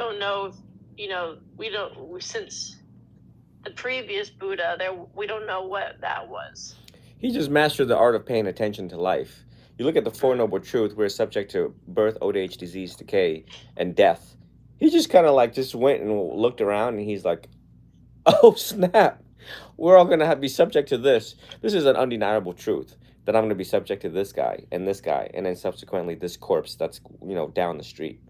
don't know if, since the previous Buddha, we don't know what that was. He just mastered the art of paying attention to life. You look at the Four Noble Truths, we're subject to birth, old age, disease, decay, and death. He just kind of like just went and looked around and he's like, oh snap, we're all going to be subject to this. This is an undeniable truth that I'm going to be subject to this guy, and then subsequently this corpse that's, down the street.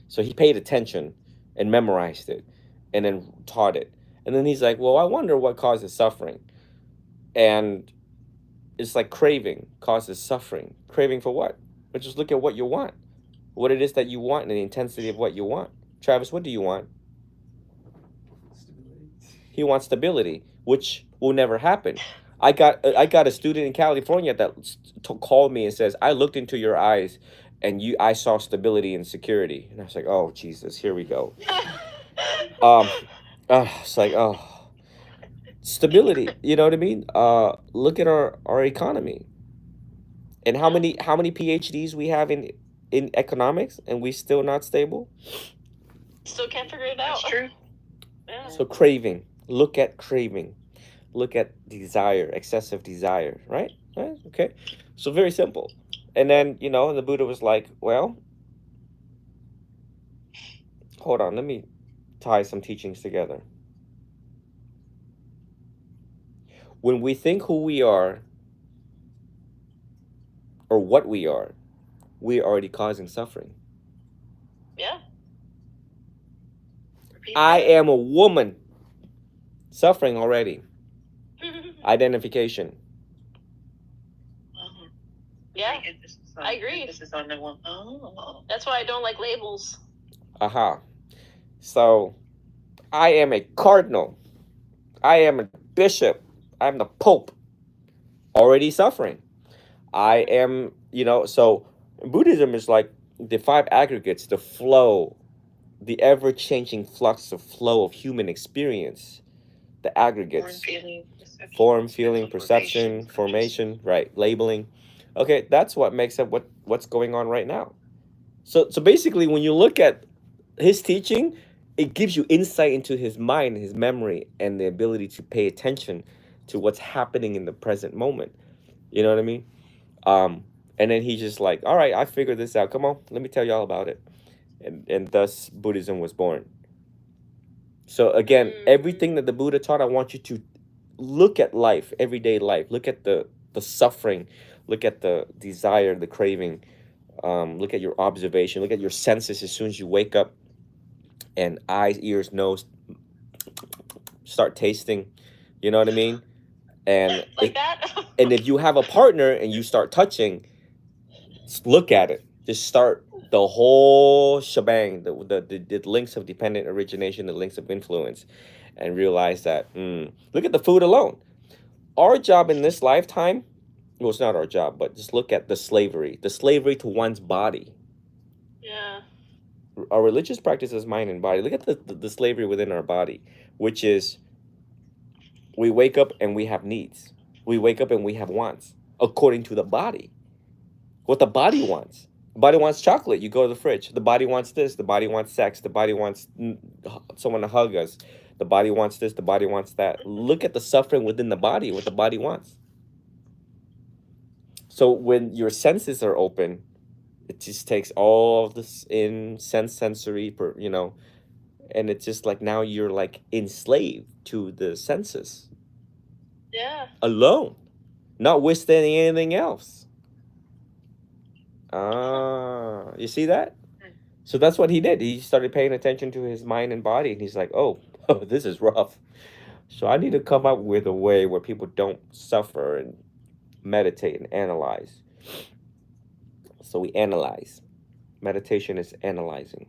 So he paid attention and memorized it and then taught it. And then he's like, well, I wonder what causes suffering. And it's like craving causes suffering. Craving for what? But just look at what you want. What it is that you want and the intensity of what you want. Travis, what do you want? Stability. He wants stability, which will never happen. I got a student in California that called me and says, I looked into your eyes and I saw stability and security. And I was like, oh, Jesus, here we go. It's like, oh, stability. You know what I mean? Look at our economy and how many PhDs we have in economics, and we still not stable. Still can't figure it out. That's true. Yeah. So craving. Look at craving. Look at desire, excessive desire. Right? Okay. So very simple. And then the Buddha was like, well, hold on, let me tie some teachings together. When we think who we are or what we are already causing suffering. Yeah. I am a woman. Suffering already. Identification. Yeah, This is I agree. This is on the one. Oh. That's why I don't like labels. Aha. So, I am a cardinal. I am a bishop. I'm the pope. Already suffering. I am, so Buddhism is like the five aggregates, the flow, the ever-changing flux of flow of human experience, the aggregates. Form, feeling, perception, formation, right, labeling. Okay, that's what makes up what's going on right now. So basically, when you look at his teaching, it gives you insight into his mind, his memory, and the ability to pay attention to what's happening in the present moment. You know what I mean? And then he's just like, all right, I figured this out. Come on, let me tell you all about it. And thus Buddhism was born. So again, everything that the Buddha taught, I want you to look at life, everyday life. Look at the suffering. Look at the desire, the craving. Look at your observation. Look at your senses as soon as you wake up. And eyes, ears, nose, start tasting. You know what I mean? And like that. And if you have a partner and you start touching, look at it. Just start the whole shebang, the links of dependent origination, the links of influence, and realize that, look at the food alone. Our job in this lifetime, well, it's not our job, but just look at the slavery to one's body. Yeah. Our religious practice is mind and body. Look at the slavery within our body, which is we wake up and we have needs. We wake up and we have wants according to the body. What the body wants. The body wants chocolate. You go to the fridge. The body wants this. The body wants sex. The body wants someone to hug us. The body wants this. The body wants that. Look at the suffering within the body, what the body wants. So when your senses are open, it just takes all of this in sensory, and it's just like now you're like enslaved to the senses. Yeah. Alone. Not withstanding anything else. You see that? So that's what he did. He started paying attention to his mind and body, and he's like, oh, this is rough. So I need to come up with a way where people don't suffer and meditate and analyze. So we analyze. Meditation is analyzing.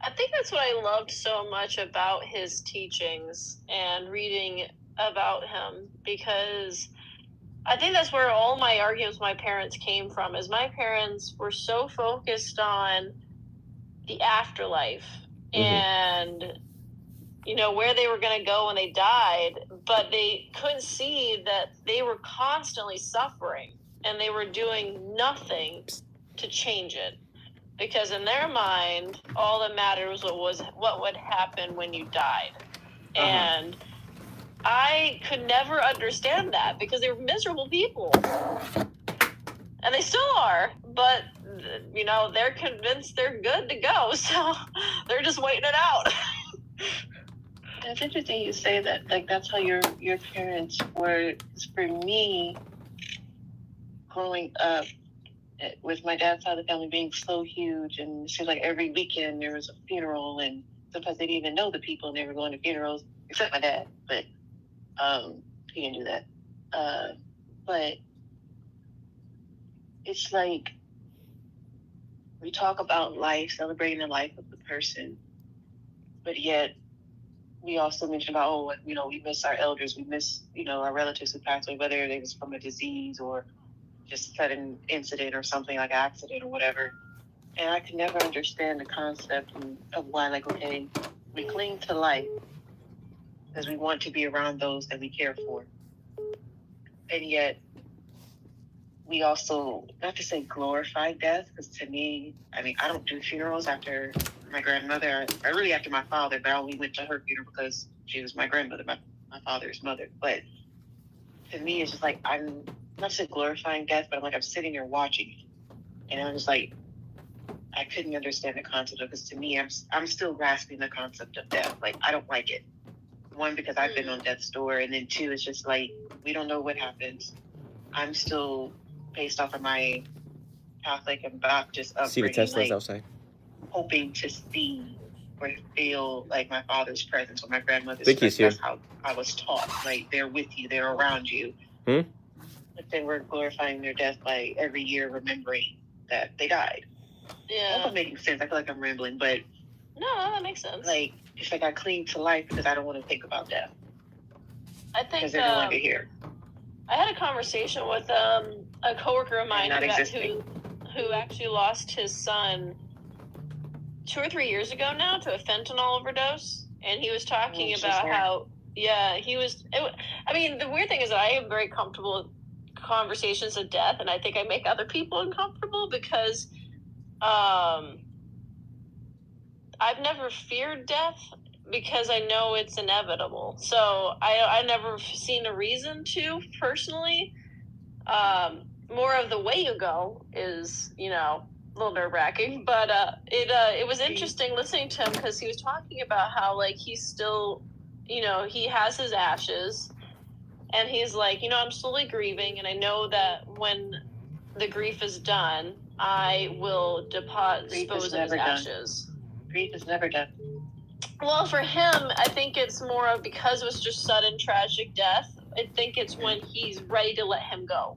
I think that's what I loved so much about his teachings and reading about him, because I think that's where all my arguments with my parents came from, is my parents were so focused on the afterlife and, where they were going to go when they died, but they couldn't see that they were constantly suffering and they were doing nothing to change it. because in their mind, all that mattered was what would happen when you died. And I could never understand that because they were miserable people. And they still are, but, you know, they're convinced they're good to go, so they're just waiting it out. It's interesting you say that. Like, that's how your parents were. 'Cause for me, growing up, with my dad's side of the family being so huge, and it seems like every weekend there was a funeral, and sometimes they didn't even know the people, and they were going to funerals, except my dad, but he didn't do that. But it's like we talk about life, celebrating the life of the person, but yet we also mention about, oh, you know, we miss our elders, we miss, you know, our relatives who passed away, whether it was from a disease or just sudden incident or something like accident or whatever. And I can never understand the concept of why, like, okay, we cling to life because we want to be around those that we care for. And yet we also, not to say glorify death, because to me, I mean, I don't do funerals after my grandmother, or really after my father, but I only went to her funeral because she was my grandmother, my father's mother. But to me, it's just like, I'm not just glorifying death, but I'm like, I'm sitting there watching it. And I'm just like, I couldn't understand the concept of, because to me, I'm still grasping the concept of death. Like, I don't like it. One, because I've been on death's door, and then two, it's just like, we don't know what happens. I'm still based off of my Catholic and Baptist upbringing. See the Teslas like, outside? Hoping to see or feel like my father's presence or my grandmother's Vicky's presence. here. That's how I was taught. Like, they're with you, they're around you. But then we're glorifying their death by every year remembering that they died. Yeah. I hope I'm making sense. I feel like I'm rambling, but No, that makes sense. like, it's like I cling to life because I don't want to think about death. I think because they're no longer here. I had a conversation with a coworker of mine who actually lost his son 2 or 3 years ago now to a fentanyl overdose, and he was talking about how he was. I mean, the weird thing is that I am very comfortable with conversations of death, and I think I make other people uncomfortable because I've never feared death because I know it's inevitable. So I never seen a reason to personally. More of the way you go is, you know, a little nerve-wracking, but it was interesting listening to him because he was talking about how, like, he's still, you know, he has his ashes, and he's like, you know, I'm slowly grieving, and I know that when the grief is done, I will dispose of his ashes. Grief is never done. Well, for him, I think it's more of because it was just sudden tragic death. I think it's when he's ready to let him go.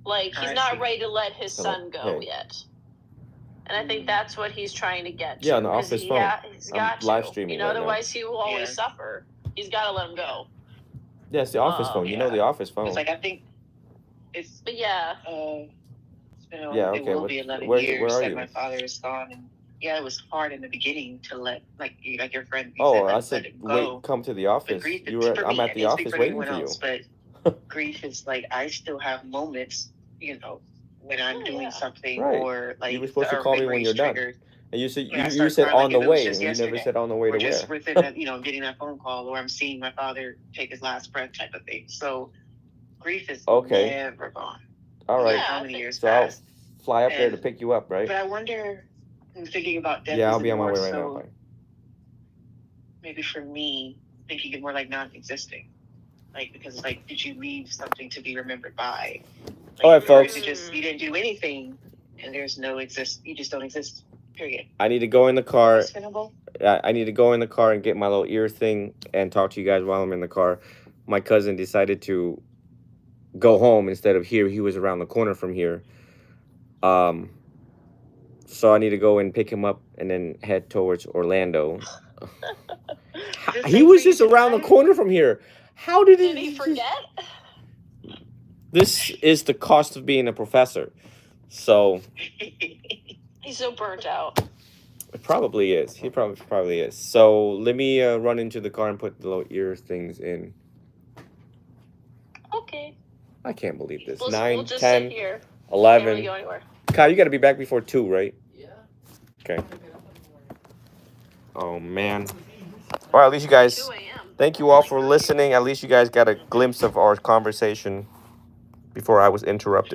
Like, he's not ready to let his son go yet. And I think that's what he's trying to get to. Yeah, on the office phone. He's got live to. streaming You know, right otherwise he will always suffer. He's got to let him go. Yeah, it's the office phone. You know the office phone. It's like, I think it's... But yeah. It's been it will be 11 years that my father is gone. And yeah, it was hard in the beginning to let, like your friend. I said, wait, come to the office. I'm at the office waiting for you. But grief is like, I still have moments, you know, when I'm doing something, or like, you were supposed to call me when you're done. And you said you said crying, on the way, and you never said on the way to just where. within that, you know, getting that phone call, or I'm seeing my father take his last breath, type of thing. So grief is never gone. All right. How many years passed? I'll fly up there to pick you up, right? But I wonder, I'm thinking about death. Yeah, I'll be on my way right now. Maybe for me, thinking it more like non-existing. Like, because it's like, did you leave something to be remembered by? Like, all right, folks. You didn't do anything, and there's no exist. You just don't exist. Period. I need to go in the car. I need to go in the car and get my little ear thing and talk to you guys while I'm in the car. My cousin decided to go home instead of here. He was around the corner from here. So I need to go and pick him up and then head towards Orlando. He was just around the corner from here. How did he forget? This is the cost of being a professor. So he's so burnt out. It probably is. He probably is. So let me run into the car and put the little ear things in. Okay. I can't believe this. We'll 9, just 10, sit here. 11. Can't really go anywhere. Kyle, you got to be back before 2, right? Yeah. Okay. Oh man. Well, at least you guys. 2 a.m. Thank you all for listening. At least you guys got a glimpse of our conversation before I was interrupted.